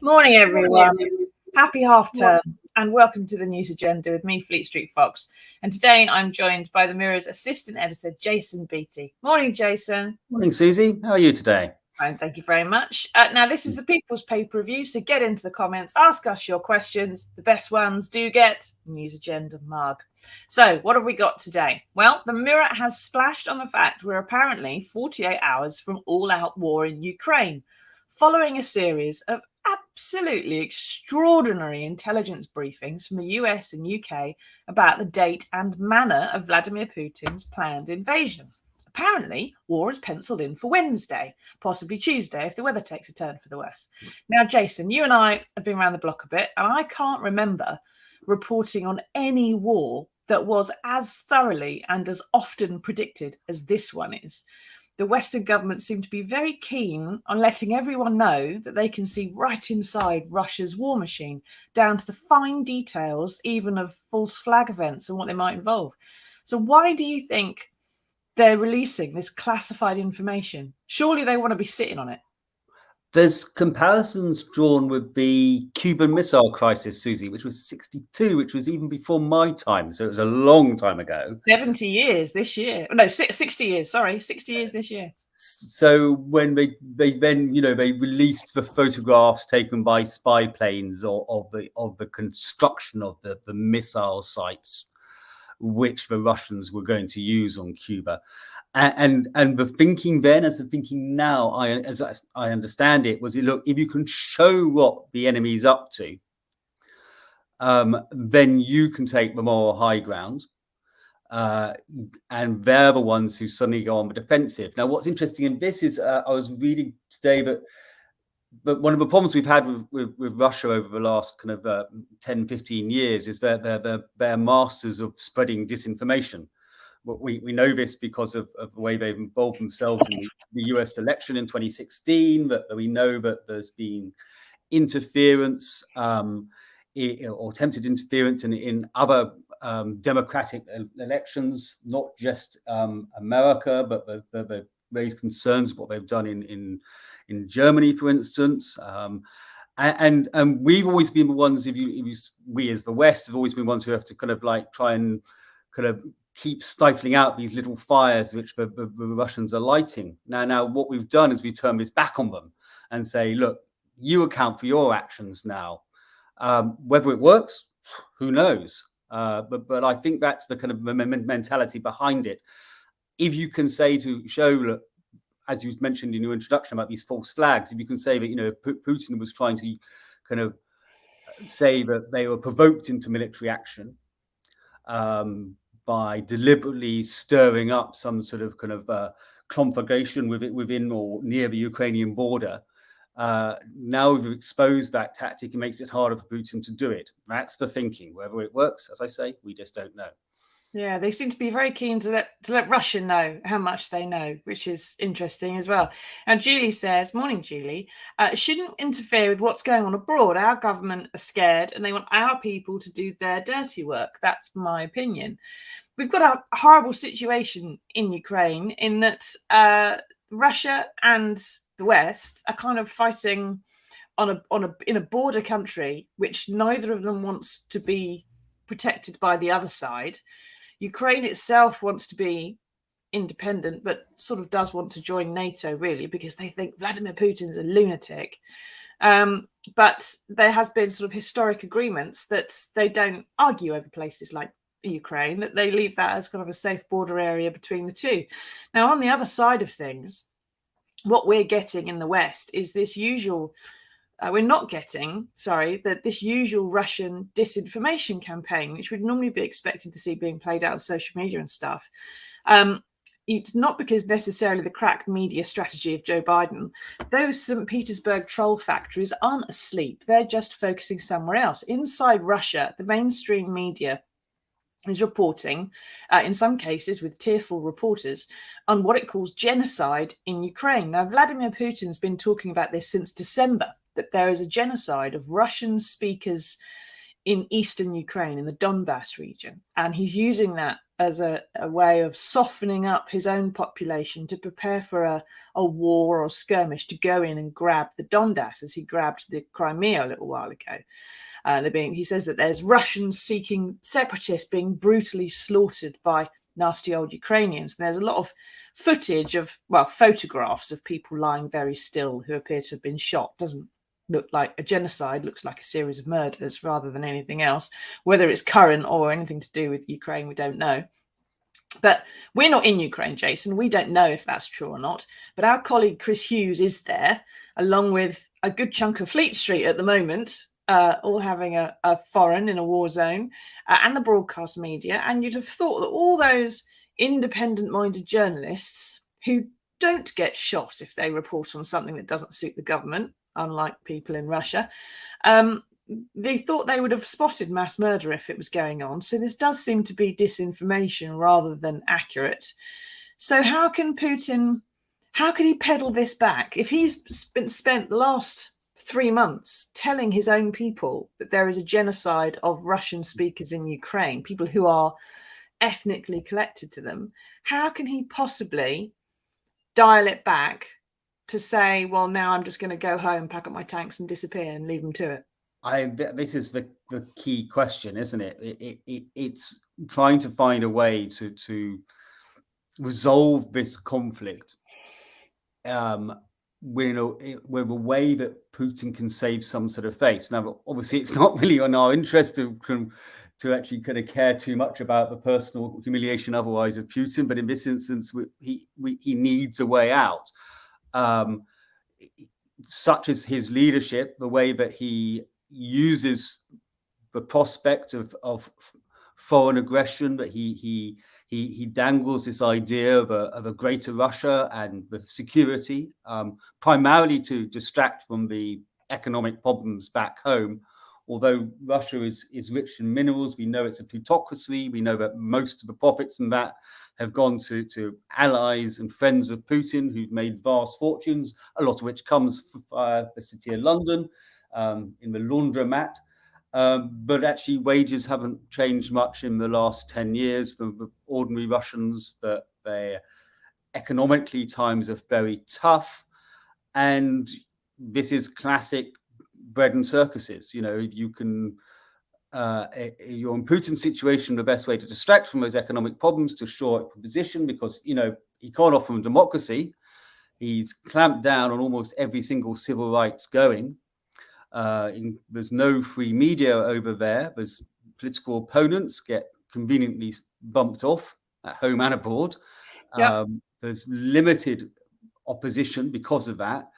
Morning, everyone. Happy half term and welcome to the News Agenda with me, Fleet Street Fox. And today I'm joined by the Mirror's assistant editor, Jason Beattie. Morning, Jason. Morning, Susie. How are you today? Fine, thank you very much. Now, this is the People's Paper Review, so get into the comments, ask us your questions. The best ones do get News Agenda mug. So what have we got today? Well, the Mirror has splashed on the fact we're apparently 48 hours from all-out war in Ukraine, following a series of absolutely extraordinary intelligence briefings from the US and UK about the date and manner of Vladimir Putin's planned invasion. Apparently, war is penciled in for Wednesday, possibly Tuesday if the weather takes a turn for the worse. Now, Jason, you and I have been around the block a bit, and I can't remember reporting on any war that was as thoroughly and as often predicted as this one is. The Western governments seem to be very keen on letting everyone know that they can see right inside Russia's war machine, down to the fine details, even of false flag events and what they might involve. So why do you think they're releasing this classified information? Surely they want to be sitting on it. There's comparisons drawn with the Cuban Missile Crisis, Susie, which was 62, which was even before my time. So it was a long time ago. 70 years this year. No, 60 years. Sorry, 60 years this year. So when they then, they released the photographs taken by spy planes of the construction of the missile sites, which the Russians were going to use on Cuba. And the thinking then, as the thinking now, as I understand it, was, look, if you can show what the enemy's up to, then you can take the moral high ground. And they're the ones who suddenly go on the defensive. Now, what's interesting in this is I was reading today that one of the problems we've had with Russia over the last kind of 10, 15 years is they're masters of spreading disinformation. We know this because of the way they've involved themselves in the US election in 2016, that we know that there's been interference or attempted interference in other democratic elections, not just America, but they've raised concerns about what they've done in Germany, for instance. And we've always been the ones, we as the West have always been ones who have to kind of like try and kind of keep stifling out these little fires which the Russians are lighting. Now, what we've done is we've turned this back on them and say, look, you account for your actions now. Whether it works, who knows? But I think that's the kind of mentality behind it. If you can show, look, as you mentioned in your introduction about these false flags, if you can say that, Putin was trying to kind of say that they were provoked into military action, by deliberately stirring up some sort of kind of conflagration within or near the Ukrainian border. Now we've exposed that tactic, it makes it harder for Putin to do it. That's the thinking. Whether it works, as I say, we just don't know. Yeah, they seem to be very keen to let Russia know how much they know, which is interesting as well. And Julie says, "Morning, Julie. Shouldn't interfere with what's going on abroad. Our government are scared, and they want our people to do their dirty work. That's my opinion. We've got a horrible situation in Ukraine in that Russia and the West are kind of fighting in a border country, which neither of them wants to be protected by the other side. Ukraine itself wants to be independent, but sort of does want to join NATO, really, because they think Vladimir Putin's a lunatic. But there has been sort of historic agreements that they don't argue over places like Ukraine, that they leave that as kind of a safe border area between the two. Now, on the other side of things, what we're getting in the West is this usual this usual Russian disinformation campaign, which we'd normally be expecting to see being played out on social media and stuff. It's not because necessarily the cracked media strategy of Joe Biden. Those St. Petersburg troll factories aren't asleep. They're just focusing somewhere else. Inside Russia, the mainstream media is reporting, in some cases with tearful reporters, on what it calls genocide in Ukraine. Now, Vladimir Putin's been talking about this since December, that there is a genocide of Russian speakers in eastern Ukraine, in the Donbass region. And he's using that as a way of softening up his own population to prepare for a war or skirmish to go in and grab the Donbass, as he grabbed the Crimea a little while ago. He says that there's Russians seeking separatists being brutally slaughtered by nasty old Ukrainians. And there's a lot of footage of, photographs of people lying very still who appear to have been shot. Doesn't look like a genocide, looks like a series of murders rather than anything else. Whether it's current or anything to do with Ukraine, we don't know. But we're not in Ukraine, Jason. We don't know if that's true or not. But our colleague Chris Hughes is there, along with a good chunk of Fleet Street at the moment, all having a foreign in a war zone, and the broadcast media. And you'd have thought that all those independent-minded journalists who don't get shot if they report on something that doesn't suit the government, unlike people in Russia, they thought they would have spotted mass murder if it was going on. So this does seem to be disinformation rather than accurate. So how can he peddle this back? If he's spent the last 3 months telling his own people that there is a genocide of Russian speakers in Ukraine, people who are ethnically connected to them, how can he possibly dial it back to say, well, now I'm just going to go home, pack up my tanks and disappear and leave them to it? This is the key question, isn't it? It's trying to find a way to resolve this conflict with a way that Putin can save some sort of face. Now, obviously, it's not really in our interest to actually kind of care too much about the personal humiliation otherwise of Putin, but in this instance, he needs a way out. Such as his leadership, the way that he uses the prospect of foreign aggression, that he dangles this idea of a greater Russia and the security, primarily to distract from the economic problems back home. Although Russia is rich in minerals, we know it's a plutocracy. We know that most of the profits from that have gone to allies and friends of Putin who've made vast fortunes, a lot of which comes from the city of London, in the laundromat. But actually, wages haven't changed much in the last 10 years for the ordinary Russians. That economically, times are very tough. And this is classic bread and circuses. You know, if you can, you're in Putin's situation, the best way to distract from those economic problems to shore up a position, because, you know, he can't offer them democracy. He's clamped down on almost every single civil rights going. There's no free media over there. There's political opponents get conveniently bumped off at home and abroad. Yep. There's limited opposition because of that.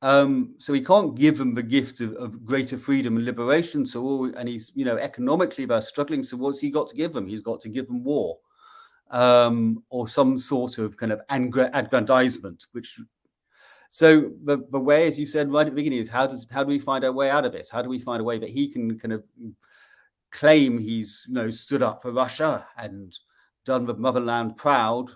So he can't give them the gift of greater freedom and liberation. And he's, economically they're struggling. So what's he got to give them? He's got to give them war, or some sort of kind of aggrandizement. So the way, as you said right at the beginning, is how do we find our way out of this? How do we find a way that he can kind of claim he's stood up for Russia and done the motherland proud,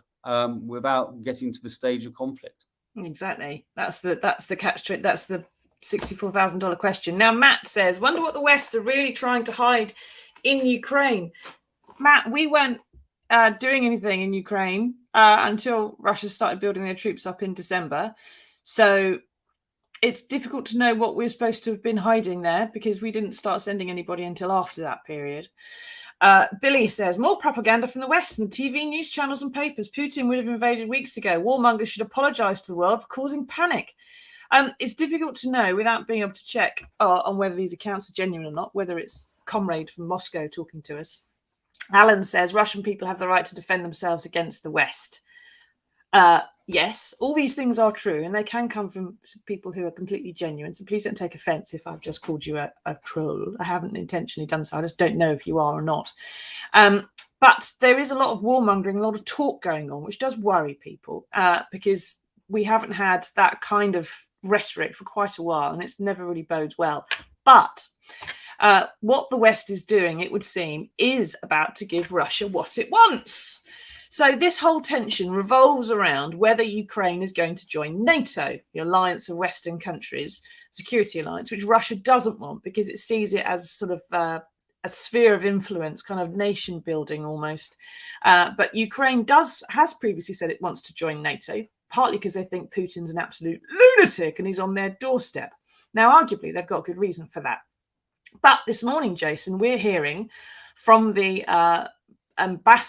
without getting to the stage of conflict? Exactly. That's the catch. That's the $64,000 question. Now, Matt says, wonder what the West are really trying to hide in Ukraine. Matt, we weren't doing anything in Ukraine until Russia started building their troops up in December. So it's difficult to know what we're supposed to have been hiding there, because we didn't start sending anybody until after that period. Billy says, more propaganda from the West and the TV news channels and papers. Putin would have invaded weeks ago. Warmongers should apologise to the world for causing panic. It's difficult to know without being able to check on whether these accounts are genuine or not, whether it's comrade from Moscow talking to us. Alan says, Russian people have the right to defend themselves against the West. Yes, all these things are true, and they can come from people who are completely genuine. So please don't take offence if I've just called you a troll. I haven't intentionally done so. I just don't know if you are or not. But there is a lot of warmongering, a lot of talk going on, which does worry people, because we haven't had that kind of rhetoric for quite a while, and it's never really bodes well. But what the West is doing, it would seem, is about to give Russia what it wants. So this whole tension revolves around whether Ukraine is going to join NATO, the alliance of Western countries, security alliance, which Russia doesn't want because it sees it as sort of a sphere of influence, kind of nation building almost. But Ukraine has previously said it wants to join NATO, partly because they think Putin's an absolute lunatic and he's on their doorstep. Now, arguably, they've got good reason for that. But this morning, Jason, we're hearing from the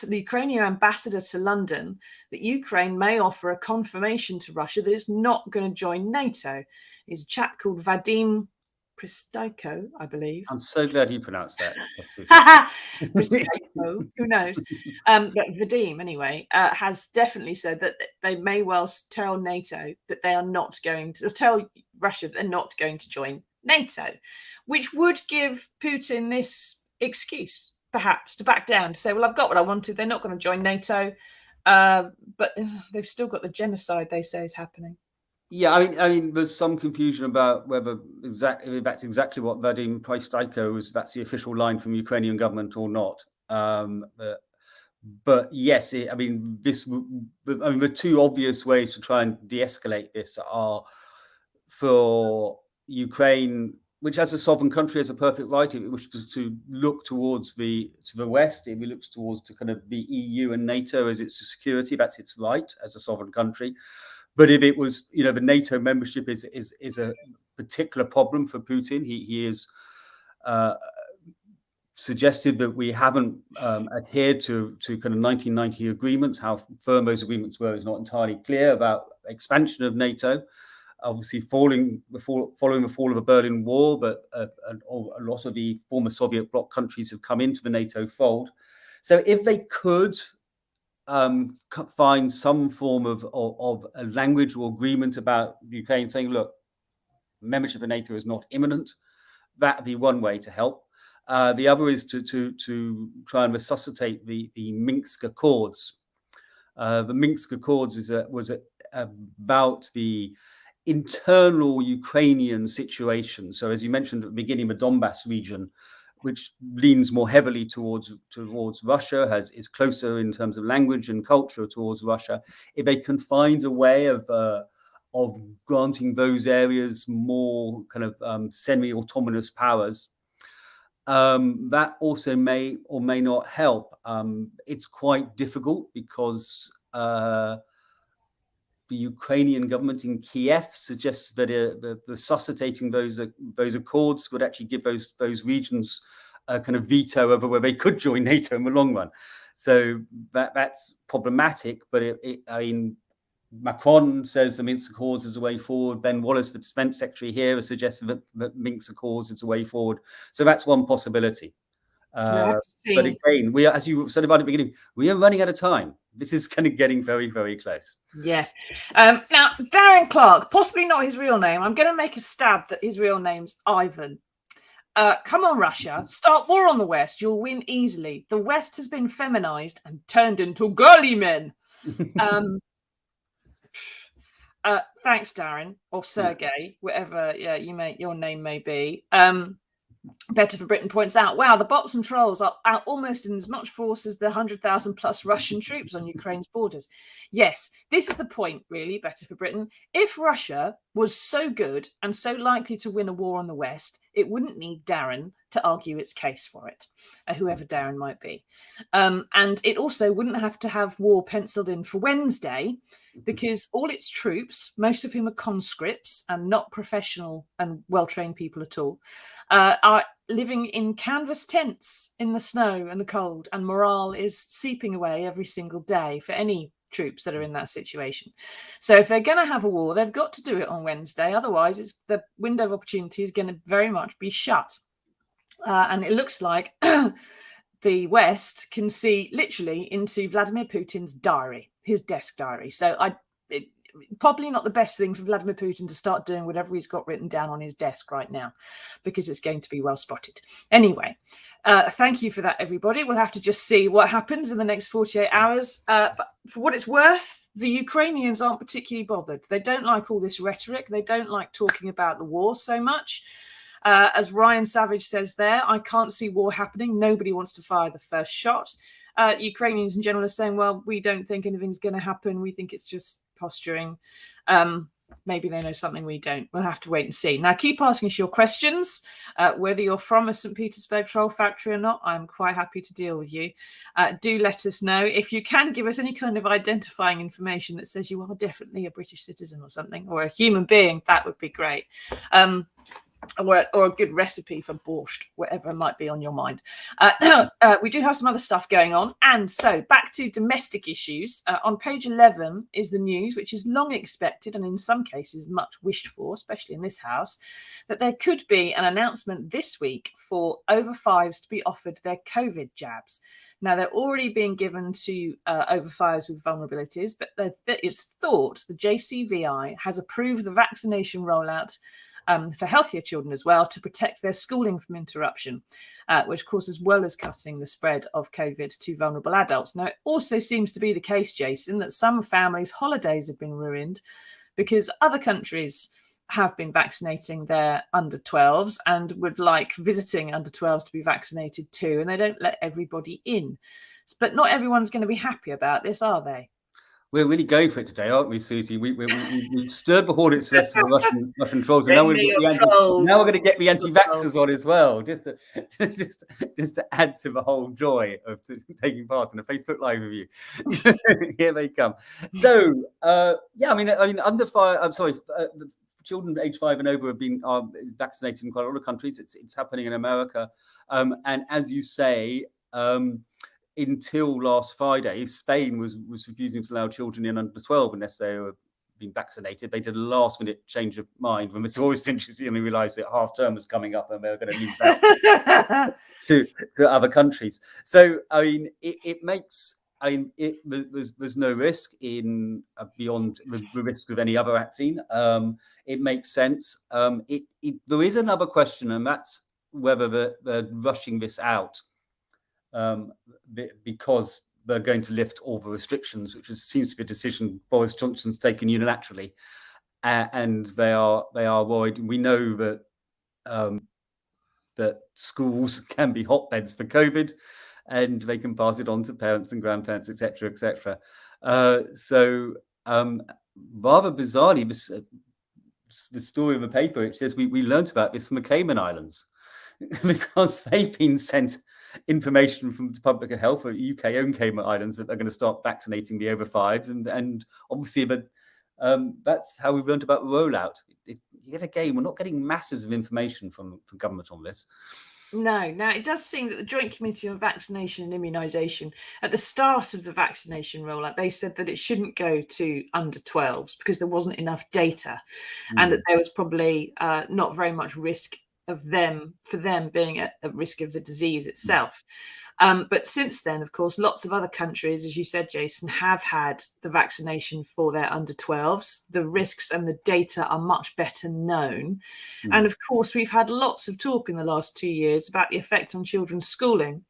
Ukrainian ambassador to London that Ukraine may offer a confirmation to Russia that it's not going to join NATO. He's a chap called Vadim Pristaiko, I believe. I'm so glad you pronounced that. Pristaiko, who knows? But Vadim, anyway, has definitely said that they may well tell NATO that they are not going to, tell Russia that they're not going to join NATO, which would give Putin this excuse, perhaps, to back down, to say, well, I've got what I wanted. They're not going to join NATO, but they've still got the genocide they say is happening. Yeah, I mean, there's some confusion about whether that's exactly what Vadim Pristaiko is. That's the official line from Ukrainian government or not. But yes, the two obvious ways to try and de-escalate this are for Ukraine, which as a sovereign country has a perfect right, if it wishes to look towards to the West, if it looks towards to kind of the EU and NATO as its security, that's its right as a sovereign country. But if it was, the NATO membership is a particular problem for Putin. He is suggested that we haven't adhered to kind of 1990 agreements. How firm those agreements were is not entirely clear. About expansion of NATO, obviously following the fall of the Berlin Wall, but a lot of the former Soviet bloc countries have come into the NATO fold. So if they could find some form of a language or agreement about Ukraine saying, look, membership of NATO is not imminent, that would be one way to help. The other is to try and resuscitate the Minsk Accords. The Minsk Accords was about the internal Ukrainian situation. So as you mentioned at the beginning, the Donbass region, which leans more heavily towards Russia, is closer in terms of language and culture towards Russia. If they can find a way of granting those areas more kind of semi-autonomous powers, that also may or may not help. It's quite difficult because the Ukrainian government in Kiev suggests that resuscitating those accords would actually give those regions a kind of veto over where they could join NATO in the long run. So that's problematic. But I mean, Macron says the Minsk Accords is a way forward. Ben Wallace, the Defence Secretary here, has suggested that Minsk Accords is a way forward. So that's one possibility. But again, as you said about the beginning, we are running out of time. This is kind of getting very, very close. Yes. Now, Darren Clark, possibly not his real name. I'm going to make a stab that his real name's Ivan. Come on, Russia. Start war on the West. You'll win easily. The West has been feminized and turned into girly men. Thanks, Darren, or Sergey, whatever your name may be. Better for Britain points out, wow, the bots and trolls are out almost in as much force as the 100,000 plus Russian troops on Ukraine's borders. Yes, this is the point, really, Better for Britain. If Russia was so good and so likely to win a war on the West, it wouldn't need Darren to argue its case for it, whoever Darren might be. And it also wouldn't have to have war penciled in for Wednesday, because all its troops, most of whom are conscripts and not professional and well-trained people at all, are living in canvas tents in the snow and the cold, and morale is seeping away every single day for any troops that are in that situation. So if they're going to have a war, they've got to do it on Wednesday. Otherwise, the window of opportunity is going to very much be shut. And it looks like the West can see literally into Vladimir Putin's diary, his desk diary. So probably not the best thing for Vladimir Putin to start doing whatever he's got written down on his desk right now, because it's going to be well spotted. Anyway, thank you for that, everybody. We'll have to just see what happens in the next 48 hours. But for what it's worth, the Ukrainians aren't particularly bothered. They don't like all this rhetoric. They don't like talking about the war so much. As Ryan Savage says there, I can't see war happening. Nobody wants to fire the first shot. Ukrainians in general are saying, well, we don't think anything's going to happen. We think it's just posturing. Maybe they know something we don't. We'll have to wait and see. Now, keep asking us your questions. Whether you're from a St. Petersburg troll factory or not, I'm quite happy to deal with you. Do let us know. If you can give us any kind of identifying information that says you are definitely a British citizen or something, or a human being, that would be great. Or a good recipe for borscht, whatever might be on your mind. We do have some other stuff going on. And so back to domestic issues. On page 11 is the news, which is long expected and in some cases much wished for, especially in this house, that there could be an announcement this week for over fives to be offered their COVID jabs. Now, they're already being given to over fives with vulnerabilities, but it's thought the JCVI has approved the vaccination rollout for healthier children as well, to protect their schooling from interruption, which, of course, as well as cutting the spread of COVID to vulnerable adults. Now, it also seems to be the case, Jason, that some families' holidays have been ruined because other countries have been vaccinating their under 12s and would like visiting under 12s to be vaccinated too, and they don't let everybody in. But not everyone's going to be happy about this, are they? We're really going for it today, aren't we, Susie? We've stirred the hornets rest of the Russian trolls, and now we're going to get the anti-vaxxers on as well, just to add to the whole joy of taking part in a Facebook Live with you. Here they come. So, under five. I'm sorry. Children aged 5 and over have been vaccinated in quite a lot of countries. It's happening in America, and as you say. Until last Friday, Spain was refusing to allow children in under 12 unless they were being vaccinated. They did a last-minute change of mind when it's always interesting, and they realised that half term was coming up and they were going to lose out to other countries. So, I mean, it makes. I mean, there's no risk in beyond the risk of any other vaccine. It makes sense. There is another question, and that's whether they're rushing this out. Because they're going to lift all the restrictions, which seems to be a decision Boris Johnson's taken unilaterally, and they are worried. We know that that schools can be hotbeds for COVID, and they can pass it on to parents and grandparents, etc., etc. So rather bizarrely, the story of the paper, it says we learned about this from the Cayman Islands because they've been sent information from the Department of Health or UK-owned Cayman Islands that they're going to start vaccinating the over fives, and obviously that's how we learned about the rollout. Yet again, we're not getting masses of information from government on this. No. Now, it does seem that the Joint Committee on Vaccination and Immunisation, at the start of the vaccination rollout, they said that it shouldn't go to under 12s because there wasn't enough data and that there was probably not very much risk of them, for them being at risk of the disease itself. But since then, of course, lots of other countries, as you said, Jason, have had the vaccination for their under 12s. The risks and the data are much better known. And of course, we've had lots of talk in the last 2 years about the effect on children's schooling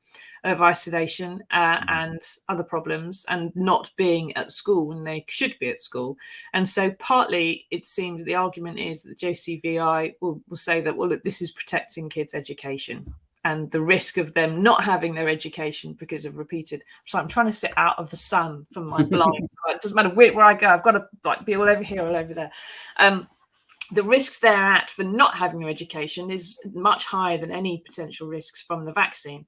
of isolation and other problems, and not being at school when they should be at school. And so partly it seems the argument is that the JCVI will say that, well, this is protecting kids' education and the risk of them not having their education because of repeated. So I'm trying to sit out of the sun from my blinds. It doesn't matter where I go. I've got to be all over here, all over there. The risks they're at for not having their education is much higher than any potential risks from the vaccine.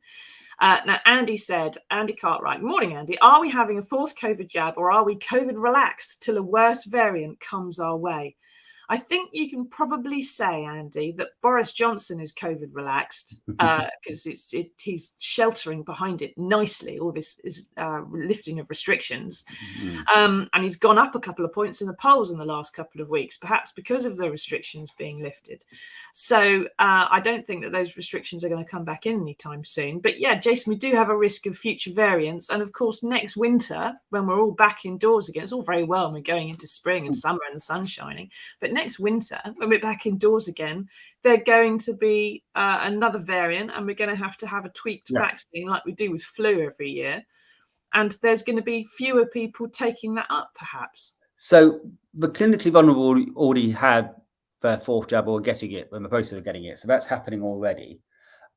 Now, Andy Cartwright, morning, Andy. Are we having a fourth COVID jab, or are we COVID relaxed till a worse variant comes our way? I think you can probably say, Andy, that Boris Johnson is COVID relaxed because he's sheltering behind it nicely. All this is lifting of restrictions. And he's gone up a couple of points in the polls in the last couple of weeks, perhaps because of the restrictions being lifted. So I don't think that those restrictions are going to come back in anytime soon. But yeah, Jason, we do have a risk of future variants. And of course, next winter, when we're all back indoors again, it's all very well when we're going into spring and summer and the sun's shining. But next winter, when we're back indoors again, they're going to be another variant, and we're going to have a tweaked vaccine like we do with flu every year. And there's going to be fewer people taking that up, perhaps. So the clinically vulnerable already had their fourth jab or getting it, in the process of getting it. So that's happening already.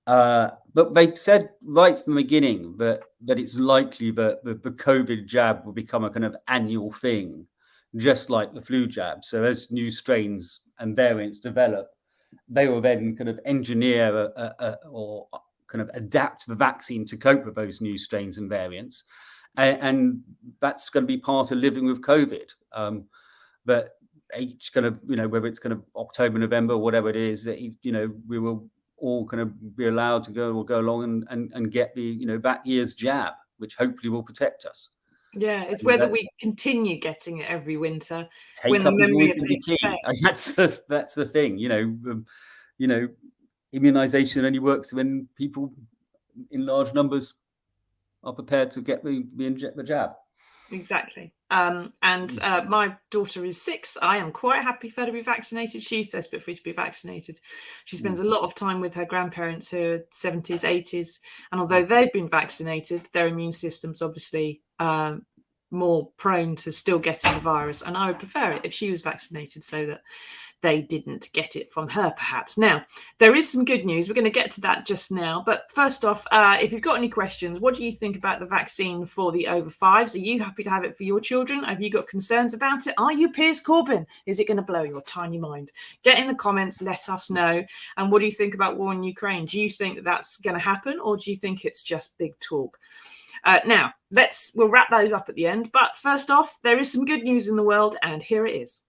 But they've said right from the beginning that it's likely that the COVID jab will become a kind of annual thing, just like the flu jab. So as new strains and variants develop, they will then kind of engineer or kind of adapt the vaccine to cope with those new strains and variants. And that's going to be part of living with COVID. But each kind of, whether it's kind of October, November, whatever it is, that, we will all kind of be allowed to go along and get the, that year's jab, which hopefully will protect us. Yeah, it's whether we continue getting it every winter. Take up is always going to be key. And that's the thing, immunization only works when people in large numbers are prepared to get the jab. Exactly. My daughter is 6. I am quite happy for her to be vaccinated. She's desperate for me to be vaccinated. She spends a lot of time with her grandparents who are 70s, 80s. And although they've been vaccinated, their immune system's obviously more prone to still getting the virus. And I would prefer it if she was vaccinated so that they didn't get it from her, perhaps. Now, there is some good news. We're going to get to that just now. But first off, if you've got any questions, what do you think about the vaccine for the over 5s? Are you happy to have it for your children? Have you got concerns about it? Are you Piers Corbyn? Is it going to blow your tiny mind? Get in the comments, let us know. And what do you think about war in Ukraine? Do you think that that's going to happen, or do you think it's just big talk? Now, we'll wrap those up at the end. But first off, there is some good news in the world, and here it is.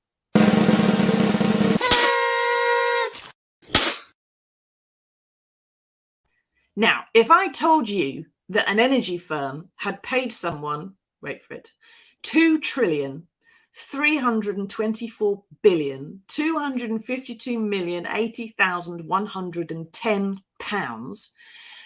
Now, if I told you that an energy firm had paid someone, wait for it, 2,324,252,080,110 pounds,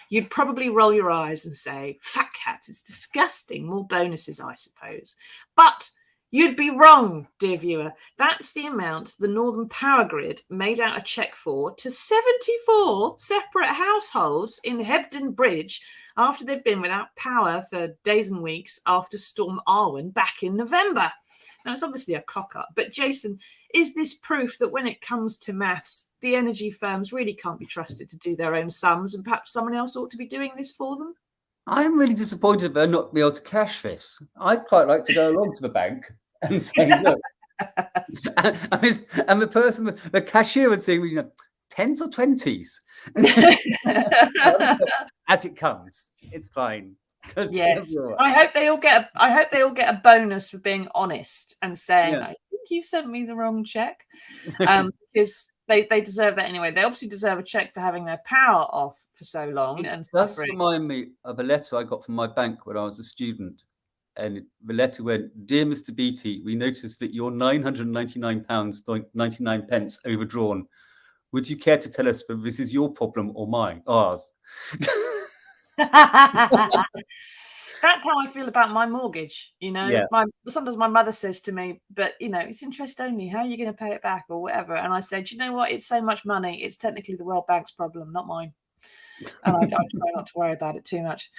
you'd probably roll your eyes and say, fat cat, it's disgusting. More bonuses, I suppose. But you'd be wrong, dear viewer. That's the amount the Northern Power Grid made out a cheque for to 74 separate households in Hebden Bridge after they'd been without power for days and weeks after Storm Arwen back in November. Now, it's obviously a cock-up, but Jason, is this proof that when it comes to maths, the energy firms really can't be trusted to do their own sums, and perhaps someone else ought to be doing this for them? I'm really disappointed they're not be able to cash this. I'd quite like to go along to the bank and say, look, and the person, the cashier would say, 10s or 20s? As it comes, it's fine. Yes, I hope they all get a bonus for being honest and saying, I think you sent me the wrong check, because they deserve that anyway. They obviously deserve a check for having their power off for so long. It does remind me of a letter I got from my bank when I was a student. And the letter went, "Dear Mr. Beattie, we noticed that your £999.99 overdrawn. Would you care to tell us whether this is your problem or mine? Ours. That's how I feel about my mortgage. Yeah. Sometimes my mother says to me, but it's interest only. How are you going to pay it back or whatever? And I said, you know what? It's so much money. It's technically the World Bank's problem, not mine. And I try not to worry about it too much.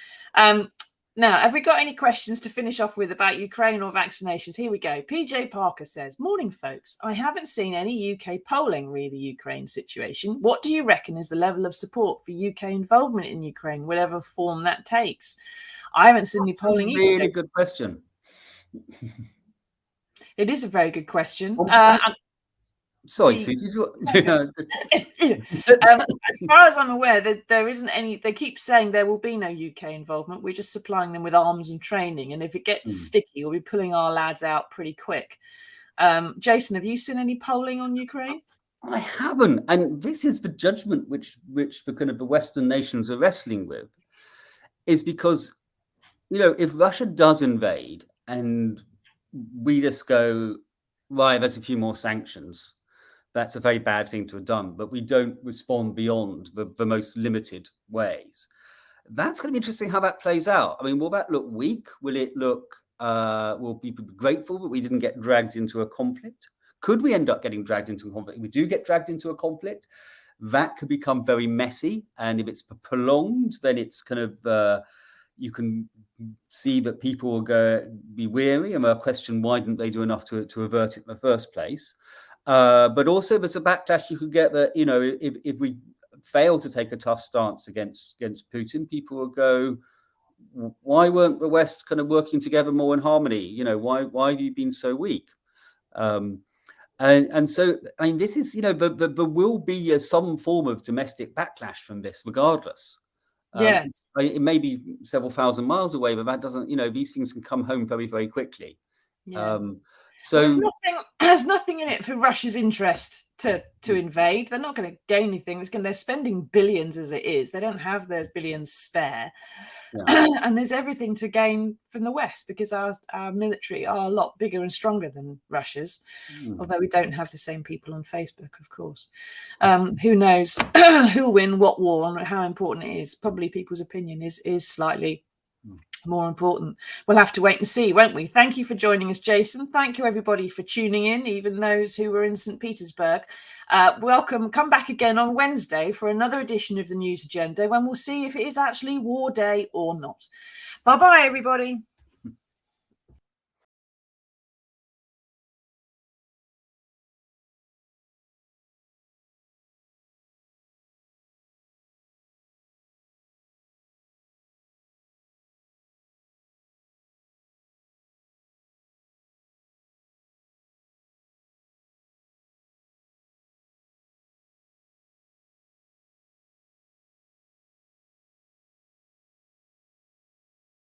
Now, have we got any questions to finish off with about Ukraine or vaccinations? Here we go. PJ Parker says, morning, folks. I haven't seen any UK polling re the Ukraine situation. What do you reckon is the level of support for UK involvement in Ukraine, whatever form that takes? I haven't seen any polling either. Really good question. It is a very good question. Sorry, Susie. As far as I'm aware, there isn't any. They keep saying there will be no UK involvement. We're just supplying them with arms and training. And if it gets sticky, we'll be pulling our lads out pretty quick. Jason, have you seen any polling on Ukraine? I haven't. And this is the judgment which the kind of the Western nations are wrestling with, is because, if Russia does invade and we just go, right, there's a few more sanctions, that's a very bad thing to have done, but we don't respond beyond the most limited ways. That's going to be interesting how that plays out. I mean, will that look weak? Will it look, will people be grateful that we didn't get dragged into a conflict? Could we end up getting dragged into a conflict? If we do get dragged into a conflict, that could become very messy. And if it's prolonged, then it's kind of, you can see that people will be weary and they'll question why didn't they do enough to avert it in the first place. But also there's a backlash you could get that, if we fail to take a tough stance against Putin, people will go, why weren't the West kind of working together more in harmony? Why have you been so weak? And so, I mean, this is, there will be some form of domestic backlash from this regardless. Yeah. It may be several thousand miles away, but that doesn't, these things can come home very, very quickly. Yeah. So there's nothing in it for Russia's interest to invade. They're not going to gain anything. They're spending billions as it is. They don't have those billions spare. Yeah. And there's everything to gain from the West because our military are a lot bigger and stronger than Russia's, although we don't have the same people on Facebook, of course. Who knows who'll win what war and how important it is. Probably people's opinion is slightly more important. We'll have to wait and see, won't we? Thank you for joining us, Jason. Thank you, everybody, for tuning in, even those who were in St. Petersburg. Welcome. Come back again on Wednesday for another edition of the News Agenda when we'll see if it is actually war day or not. Bye-bye, everybody.